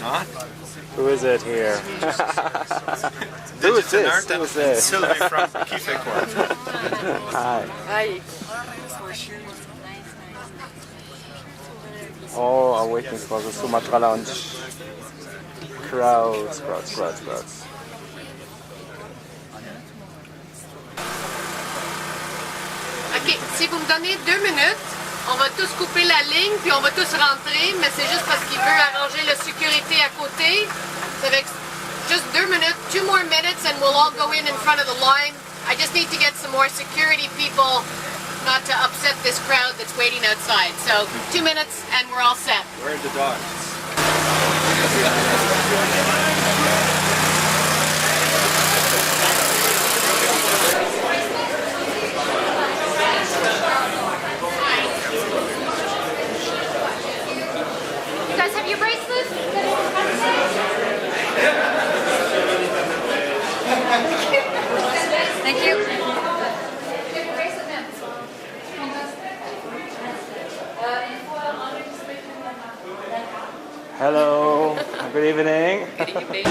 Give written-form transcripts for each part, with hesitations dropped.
Huh? Who is it here? Who is this? Who is this? Sylvie from Kifekorp. Hi. Hi. Oh, I'm waiting for the Sumatra launch. Crowds. Ok, si vous me donnez 2 minutes, on va tous couper la ligne puis on va tous rentrer, mais c'est juste parce qu'il veut arranger la sécurité à côté. So just 2 minutes, 2 more minutes and we'll all go in front of the line. I just need to get some more security people not to upset this crowd that's waiting outside. So 2 minutes and we're all set. Where are the dogs? You guys have your bracelets? Thank you. Hello. Good evening. Good evening.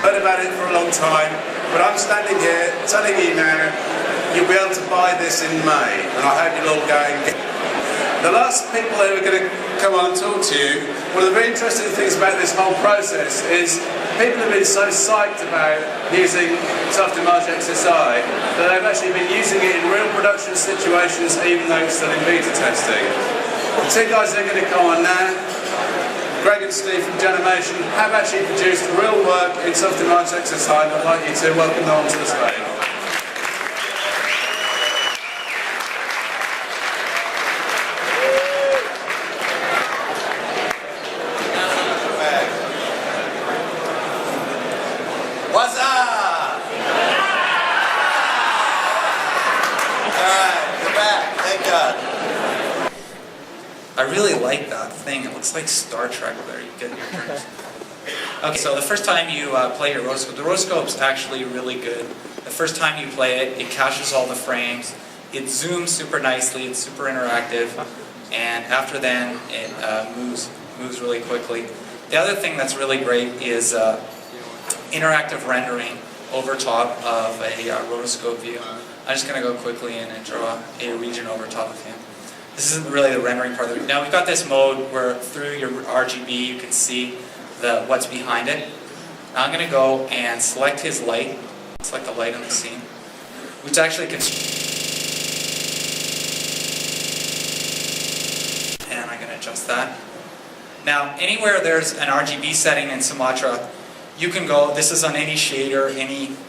Heard about it for a long time, but I'm standing here telling you now you'll be able to buy this in May, and I hope you'll all go and get it. The last people who are going to come on and talk to you, one of the very interesting things about this whole process is people have been so psyched about using Softimage XSI that they've actually been using it in real production situations even though it's still in beta testing. The two guys that are going to come on now, Greg and Steve from Genimation, have actually produced real work in Softimage XSI, and I'd like you to welcome them onto the stage. What's up? Alright, we're back, thank God. I really like that thing. It looks like Star Trek there. You get your drinks. Okay, so the first time you play your rotoscope, the rotoscope's actually really good. The first time you play it, it caches all the frames. It zooms super nicely. It's super interactive, and after then, it moves really quickly. The other thing that's really great is interactive rendering over top of a rotoscope view. I'm just going to go quickly in and draw a region over top of him. This isn't really the rendering part of it. Now we've got this mode where through your RGB you can see what's behind it. Now I'm going to go and select his light, select the light on the scene, which actually can... And I'm going to adjust that. Now anywhere there's an RGB setting in Sumatra, you can go, this is on any shader,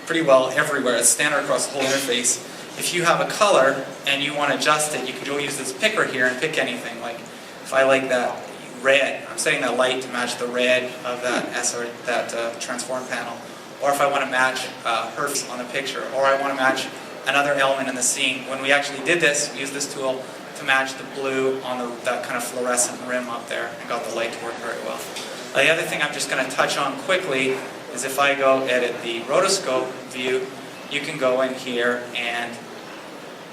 pretty well everywhere. It's standard across the whole interface. If you have a color and you want to adjust it, you can go use this picker here and pick anything. Like if I like that red, I'm setting that light to match the red of that transform panel. Or if I want to match her on a picture, or I want to match another element in the scene. When we actually did this, we used this tool to match the blue on that kind of fluorescent rim up there and got the light to work very well. The other thing I'm just going to touch on quickly is if I go edit the rotoscope view, you can go in here and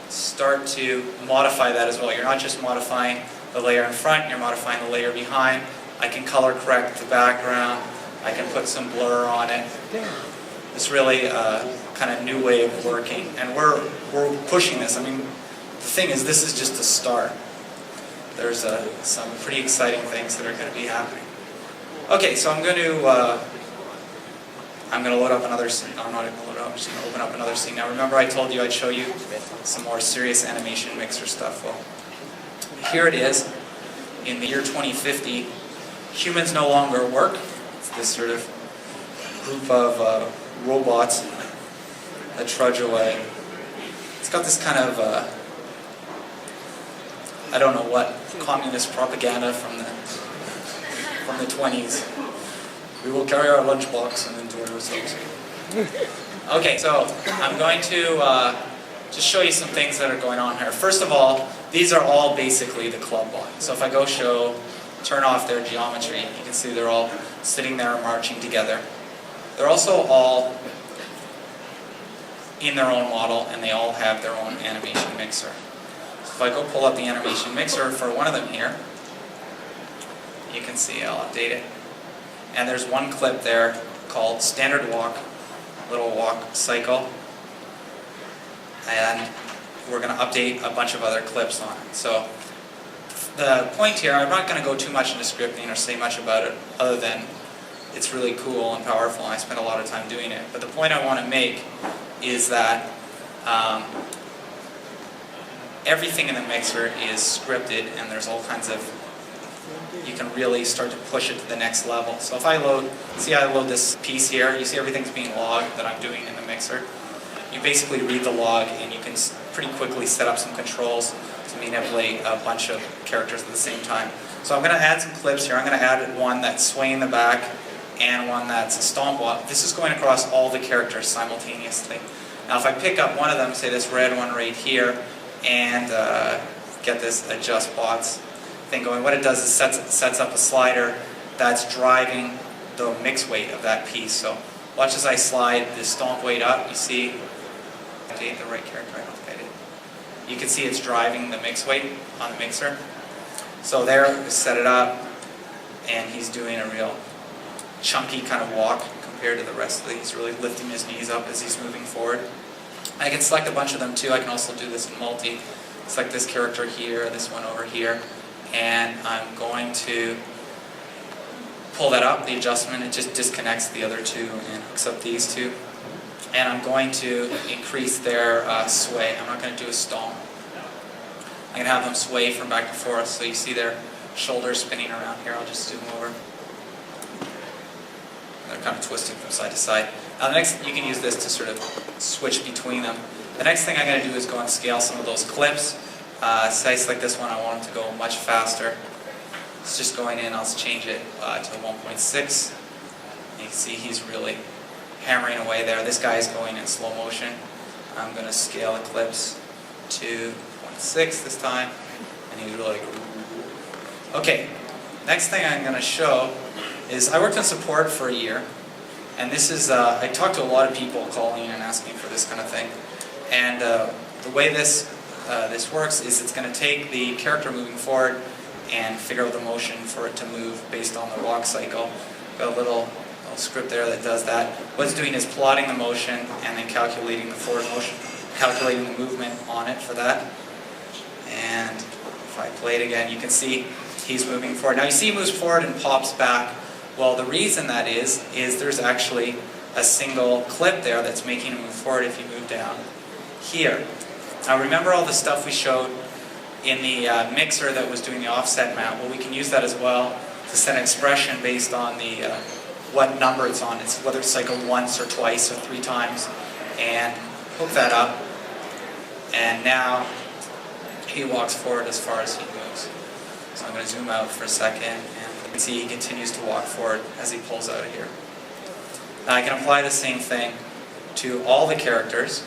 start to modify that as well. You're not just modifying the layer in front, you're modifying the layer behind. I can color correct the background. I can put some blur on it. It's really a kind of new way of working, and we're pushing this. I mean, the thing is, this is just a start. There's some pretty exciting things that are going to be happening. Okay, so I'm going to load up another scene. No, I'm not going to load it up. I'm just going to open up another scene. Now remember I told you I'd show you some more serious animation mixer stuff. Well, here it is in the year 2050. humans no longer work. It's this sort of group of robots that trudge away. It's got this kind of, I don't know what, communist propaganda from the 20s. We will carry our lunchbox and enjoy ourselves. Okay, so I'm going to just show you some things that are going on here. First of all, these are all basically the club body. So if I go show, turn off their geometry, you can see they're all sitting there marching together. They're also all in their own model, and they all have their own animation mixer. So if I go pull up the animation mixer for one of them here, you can see I'll update it. And there's one clip there called Standard Walk, Little Walk Cycle. And we're going to update a bunch of other clips on it. So the point here, I'm not going to go too much into scripting or say much about it other than it's really cool and powerful and I spent a lot of time doing it. But the point I want to make is that everything in the mixer is scripted and there's all kinds of, you can really start to push it to the next level. So if I load, see I load this piece here, you see everything's being logged that I'm doing in the mixer. You basically read the log and you can pretty quickly set up some controls to manipulate a bunch of characters at the same time. So I'm going to add some clips here. I'm going to add one that's swaying the back and one that's a stomp walk. This is going across all the characters simultaneously. Now if I pick up one of them, say this red one right here, and get this adjust bots thing going, what it does is sets up a slider that's driving the mix weight of that piece. So watch as I slide this stomp weight up, you see, I did the right character, I don't think I did. You can see it's driving the mix weight on the mixer. So there, we set it up, and he's doing a real chunky kind of walk compared to the rest of these. He's really lifting his knees up as he's moving forward. I can select a bunch of them too. I can also do this in multi. Select this character here, this one over here, and I'm going to pull that up, the adjustment, it just disconnects the other two and hooks up these two. And I'm going to increase their sway. I'm not going to do a stomp. I'm going to have them sway from back and forth, so you see their shoulders spinning around here. I'll just zoom over. They're kind of twisting from side to side. Now the next, you can use this to sort of switch between them. The next thing I'm going to do is go and scale some of those clips. Say I select this one, I want them to go much faster. It's just going in, I'll change it to 1.6. You can see he's really hammering away there. This guy is going in slow motion. I'm going to scale the clips to 0.6 this time, and he's really okay. Next thing I'm going to show is I worked on support for a year, and this is I talked to a lot of people calling and asking for this kind of thing, and the way this works is it's going to take the character moving forward and figure out the motion for it to move based on the walk cycle. Got a little script there that does that. What it's doing is plotting the motion and then calculating the forward motion, calculating the movement on it for that. And if I play it again, you can see he's moving forward. Now you see he moves forward and pops back. Well, the reason that is there's actually a single clip there that's making him move forward if you move down here. Now remember all the stuff we showed in the mixer that was doing the offset map? Well, we can use that as well to set an expression based on the what number it's on. It's whether it's cycled once or twice or 3 times, and hook that up. And now he walks forward as far as he moves. So I'm going to zoom out for a second, and you can see he continues to walk forward as he pulls out of here. Now I can apply the same thing to all the characters.